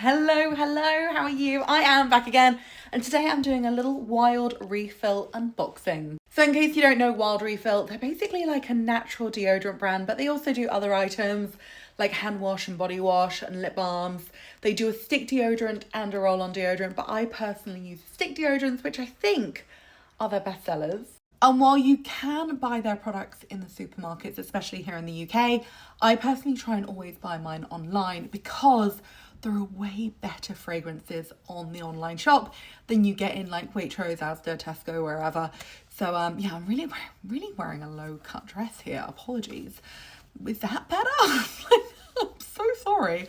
Hello, how are you? I am back again, and today I'm doing a little Wild Refill unboxing. So in case you don't know Wild Refill, they're basically like a natural deodorant brand, but they also do other items like hand wash and body wash and lip balms. They do a stick deodorant and a roll-on deodorant, but I personally use stick deodorants, which I think are their best sellers. And while you can buy their products in the supermarkets, especially here in the UK, I personally try and always buy mine online because there are way better fragrances on the online shop than you get in like Waitrose, Asda, Tesco, wherever. So yeah, I'm really wearing a low cut dress here. Apologies. Is that better? I'm so sorry.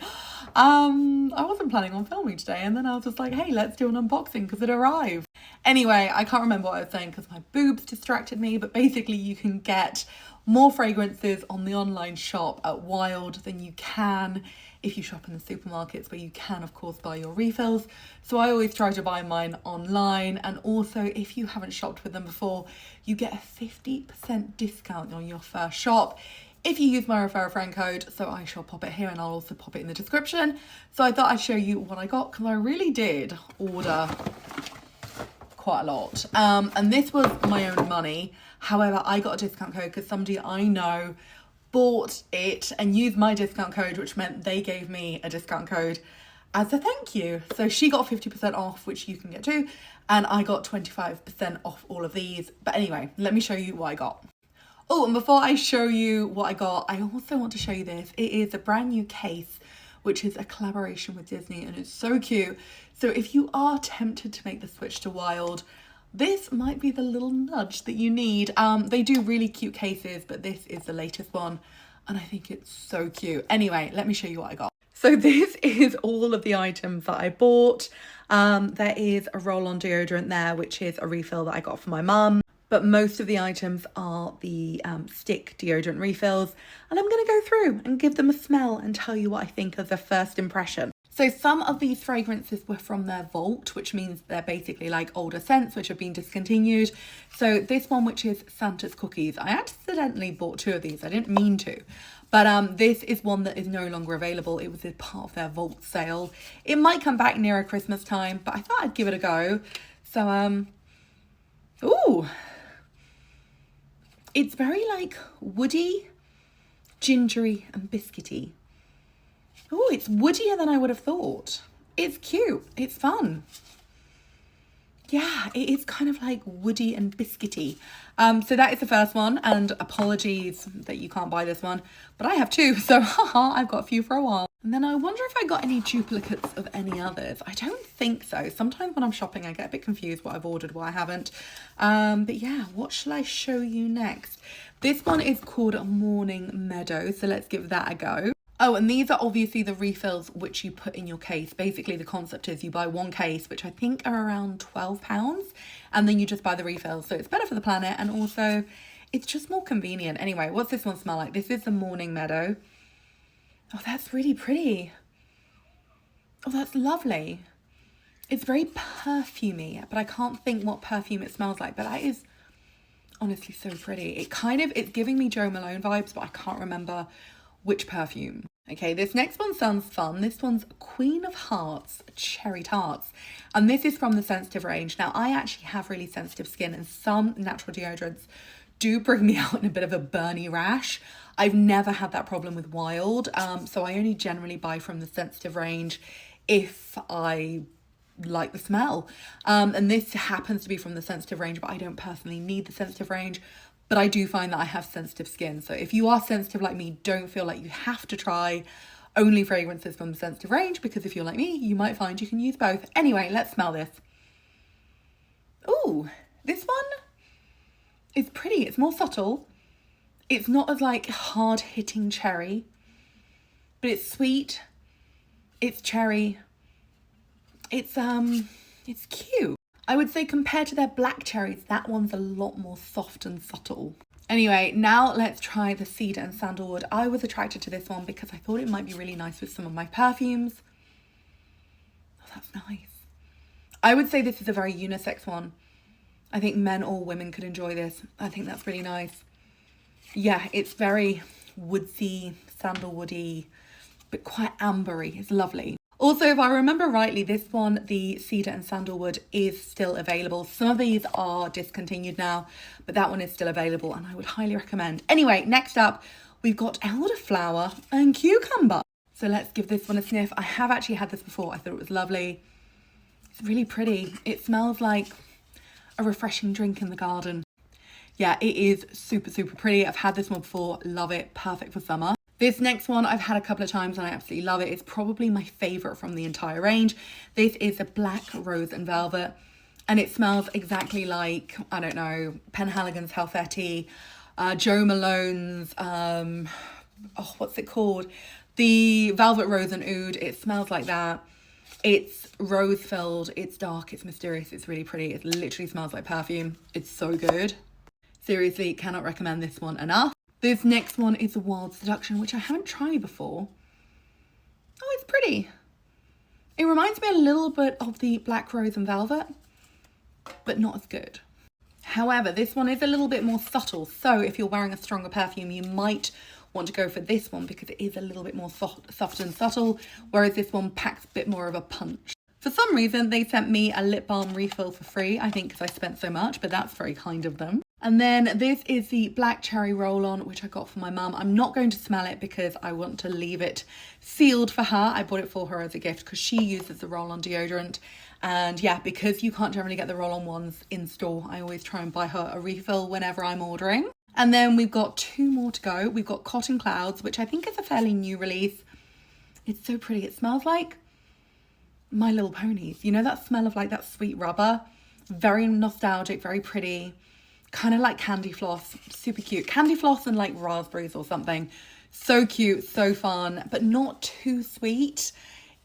I wasn't planning on filming today, and then I was just like, hey, let's do an unboxing because it arrived. Anyway, I can't remember what I was saying because my boobs distracted me, but basically you can get more fragrances on the online shop at Wild than you can if you shop in the supermarkets, where you can of course buy your refills. So I always try to buy mine online, and also if you haven't shopped with them before, you get a 50% discount on your first shop if you use my refer a friend code. So I shall pop it here and I'll also pop it in the description. So I thought I'd show you what I got because I really did order quite a lot, and this was my own money. However, I got a discount code because somebody I know bought it and used my discount code, which meant they gave me a discount code as a thank you. So she got 50% off, which you can get too, and I got 25% off all of these. But anyway, let me show you what I got. Oh, and before I show you what I got, I also want to show you this. It is a brand new case, which is a collaboration with Disney, and it's so cute. So if you are tempted to make the switch to Wild, this might be the little nudge that you need. They do really cute cases, but this is the latest one, and I think it's so cute. Anyway, let me show you what I got. So this is all of the items that I bought. There is a roll-on deodorant there, which is a refill that I got for my mum. But most of the items are the stick deodorant refills. And I'm going to go through and give them a smell and tell you what I think of the first impression. So some of these fragrances were from their vault, which means they're basically like older scents which have been discontinued. So this one, which is Santa's Cookies, I accidentally bought two of these. I didn't mean to. But this is one that is no longer available. It was a part of their vault sale. It might come back nearer Christmas time, but I thought I'd give it a go. So, ooh. It's very like woody, gingery and biscuity. Oh, it's woodier than I would have thought. It's cute. It's fun. Yeah, it is kind of like woody and biscuity. So that is the first one, and apologies that you can't buy this one, but I have two, so haha, I've got a few for a while. And then I wonder if I got any duplicates of any others. I don't think so. Sometimes when I'm shopping, I get a bit confused what I've ordered, what I haven't. But yeah, what shall I show you next? This one is called Morning Meadow, so let's give that a go. Oh, and these are obviously the refills which you put in your case. Basically, the concept is you buy one case, which I think are around £12, and then you just buy the refills. So it's better for the planet, and also it's just more convenient. Anyway, what's this one smell like? This is the Morning Meadow. Oh, that's really pretty. Oh, that's lovely. It's very perfumey, but I can't think what perfume it smells like, but that is honestly so pretty. It's giving me Jo Malone vibes, but I can't remember which perfume. Okay, this next one sounds fun. This one's Queen of Hearts Cherry Tarts, and this is from the Sensitive range. Now, I actually have really sensitive skin, and some natural deodorants do bring me out in a bit of a burny rash. I've never had that problem with Wild, so I only generally buy from the Sensitive range if I like the smell. And this happens to be from the Sensitive range, but I don't personally need the Sensitive range. But I do find that I have sensitive skin. So if you are sensitive like me, don't feel like you have to try only fragrances from the Sensitive range, because if you're like me, you might find you can use both. Anyway, let's smell this. Ooh, this one is pretty. It's more subtle. It's not as like hard hitting cherry, but it's sweet. It's cherry. It's cute. I would say compared to their black cherries, that one's a lot more soft and subtle. Anyway, now let's try the Cedar and Sandalwood. I was attracted to this one because I thought it might be really nice with some of my perfumes. Oh, that's nice. I would say this is a very unisex one. I think men or women could enjoy this. I think that's really nice. Yeah, it's very woodsy, sandalwoody, but quite ambery. It's lovely. Also, if I remember rightly, this one, the cedar and sandalwood, is still available. Some of these are discontinued now, but that one is still available and I would highly recommend. Anyway, next up, we've got elderflower and cucumber. So let's give this one a sniff. I have actually had this before. I thought it was lovely. It's really pretty. It smells like a refreshing drink in the garden. Yeah, it is super, super pretty. I've had this one before. Love it. Perfect for summer. This next one I've had a couple of times and I absolutely love it. It's probably my favourite from the entire range. This is a black rose and velvet and it smells exactly like, I don't know, Penhaligon's Helvetii, Joe Malone's, what's it called? The Velvet Rose and Oud. It smells like that. It's rose filled, it's dark, it's mysterious, it's really pretty. It literally smells like perfume. It's so good. Seriously, cannot recommend this one enough. This next one is a Wild Seduction, which I haven't tried before. Oh, it's pretty. It reminds me a little bit of the Black Rose and Velvet, but not as good. However, this one is a little bit more subtle. So if you're wearing a stronger perfume, you might want to go for this one because it is a little bit more soft and subtle, whereas this one packs a bit more of a punch. For some reason, they sent me a lip balm refill for free, I think because I spent so much, but that's very kind of them. And then this is the Black Cherry Roll-On, which I got for my mum. I'm not going to smell it because I want to leave it sealed for her. I bought it for her as a gift because she uses the roll-on deodorant. And yeah, because you can't generally get the roll-on ones in store, I always try and buy her a refill whenever I'm ordering. And then we've got 2 more to go. We've got Cotton Clouds, which I think is a fairly new release. It's so pretty. It smells like My Little Ponies. You know that smell of like that sweet rubber? Very nostalgic, very pretty. Kind of like candy floss, super cute. Candy floss and like raspberries or something. So cute, so fun, but not too sweet,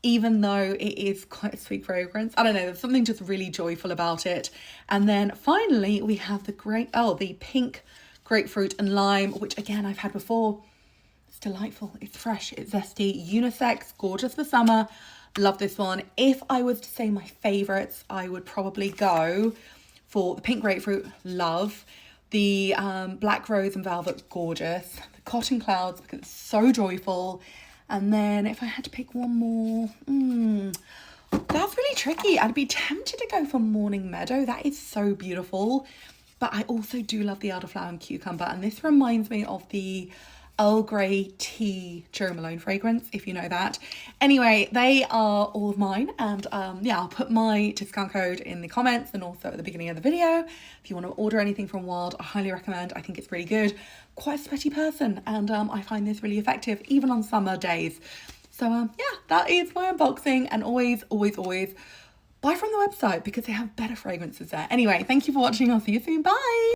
even though it is quite a sweet fragrance. I don't know, there's something just really joyful about it. And then finally we have the pink grapefruit and lime, which again, I've had before. It's delightful, it's fresh, it's zesty, unisex, gorgeous for summer. Love this one. If I was to say my favorites, I would probably go for the pink grapefruit, love. The black rose and velvet, gorgeous. The Cotton Clouds, because it's so joyful. And then if I had to pick one more, that's really tricky. I'd be tempted to go for Morning Meadow. That is so beautiful. But I also do love the elderflower and cucumber. And this reminds me of the Earl Grey tea Joe Malone fragrance, if you know that. Anyway, they are all of mine, and yeah, I'll put my discount code in the comments and also at the beginning of the video. If you want to order anything from Wild, I highly recommend. I think it's really good. Quite a sweaty person, and I find this really effective even on summer days. So yeah, that is my unboxing, and always buy from the website because they have better fragrances there. Anyway, thank you for watching. I'll see you soon. Bye.